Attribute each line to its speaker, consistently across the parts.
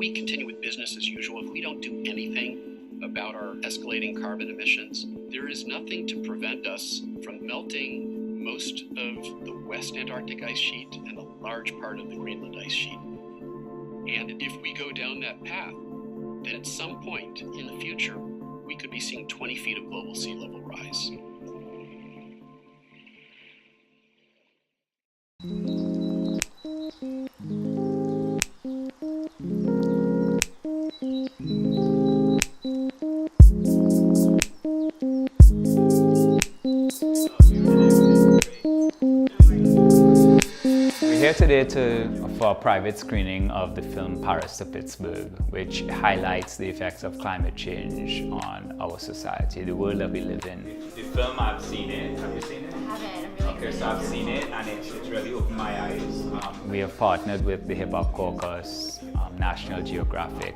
Speaker 1: we continue with business as usual, if we don't do anything about our escalating carbon emissions, there is nothing to prevent us from melting most of the West Antarctic ice sheet and a large part of the Greenland ice sheet. And if we go down that path, then at some point in the future, we could be seeing 20 feet of global sea level rise.
Speaker 2: We're here today for a private screening of the film Paris to Pittsburgh, which highlights the effects of climate change on our society, the world that we live in. The film, I've seen it. Have you seen it?
Speaker 3: I haven't.
Speaker 2: Okay, so I've seen it and it's really opened my eyes. We have partnered with the Hip Hop Caucus, National Geographic,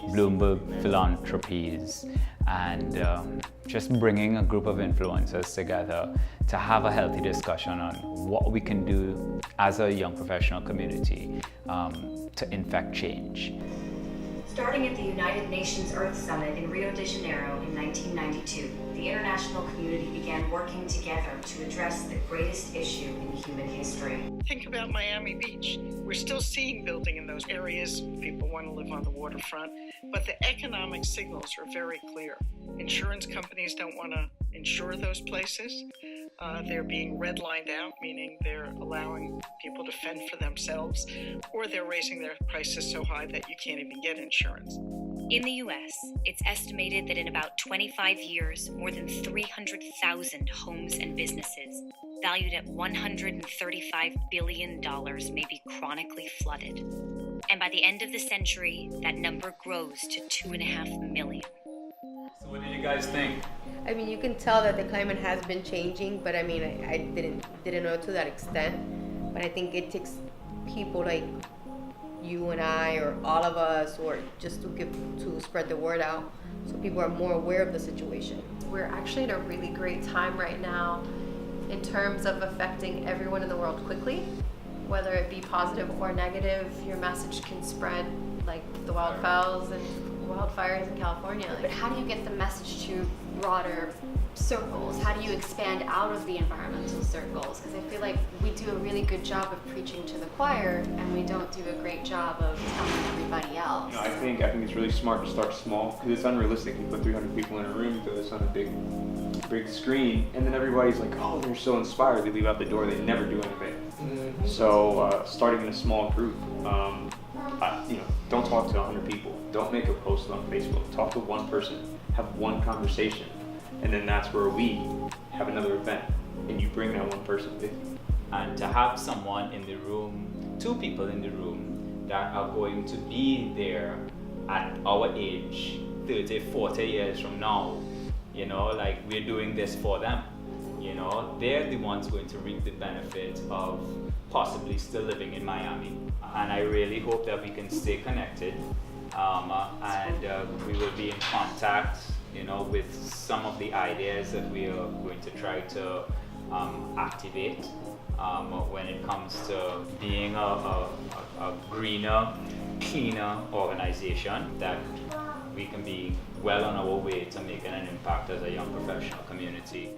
Speaker 2: Bloomberg Philanthropies, and just bringing a group of influencers together to have a healthy discussion on what we can do as a young professional community to effect change.
Speaker 3: Starting at the United Nations Earth Summit in Rio de Janeiro in 1992, the international community began working together to address the greatest issue in human history.
Speaker 4: Think about Miami Beach. We're still seeing building in those areas. People want to live on the waterfront, but the economic signals are very clear. Insurance companies don't want to insure those places. They're being redlined out, meaning they're allowing people to fend for themselves, or they're raising their prices so high that you can't even get insurance.
Speaker 5: In the U.S., it's estimated that in about 25 years, more than 300,000 homes and businesses, valued at $135 billion, may be chronically flooded. And by the end of the century, that number grows to 2.5 million.
Speaker 2: So what did you guys think?
Speaker 6: I mean, you can tell that the climate has been changing, but I mean, I didn't know to that extent. But I think it takes people like you and I, or all of us, or just to spread the word out, so people are more aware of the situation.
Speaker 7: We're actually in a really great time right now in terms of affecting everyone in the world quickly, whether it be positive or negative. Your message can spread like the wildfires in California.
Speaker 8: But how do you get the message to broader circles? How do you expand out of the environmental circles? Because I feel like we do a really good job of preaching to the choir, and we don't do a great job of telling everybody else.
Speaker 9: I think it's really smart to start small, because it's unrealistic. You put 300 people in a room, throw this on a big screen, and then everybody's like, oh, they're so inspired. They leave out the door, they never do anything. So starting in a small group, don't talk to 100 people. Don't make a post on Facebook. Talk to one person. Have one conversation. And then that's where we have another event, and you bring that one person with you.
Speaker 2: And to have someone in the room, two people in the room that are going to be there at our age, 30, 40 years from now, like we're doing this for them. They're the ones going to reap the benefit of possibly still living in Miami. And I really hope that we can stay connected, and we will be in contact, with some of the ideas that we are going to try to activate when it comes to being a greener, cleaner organization that we can be well on our way to making an impact as a young professional community.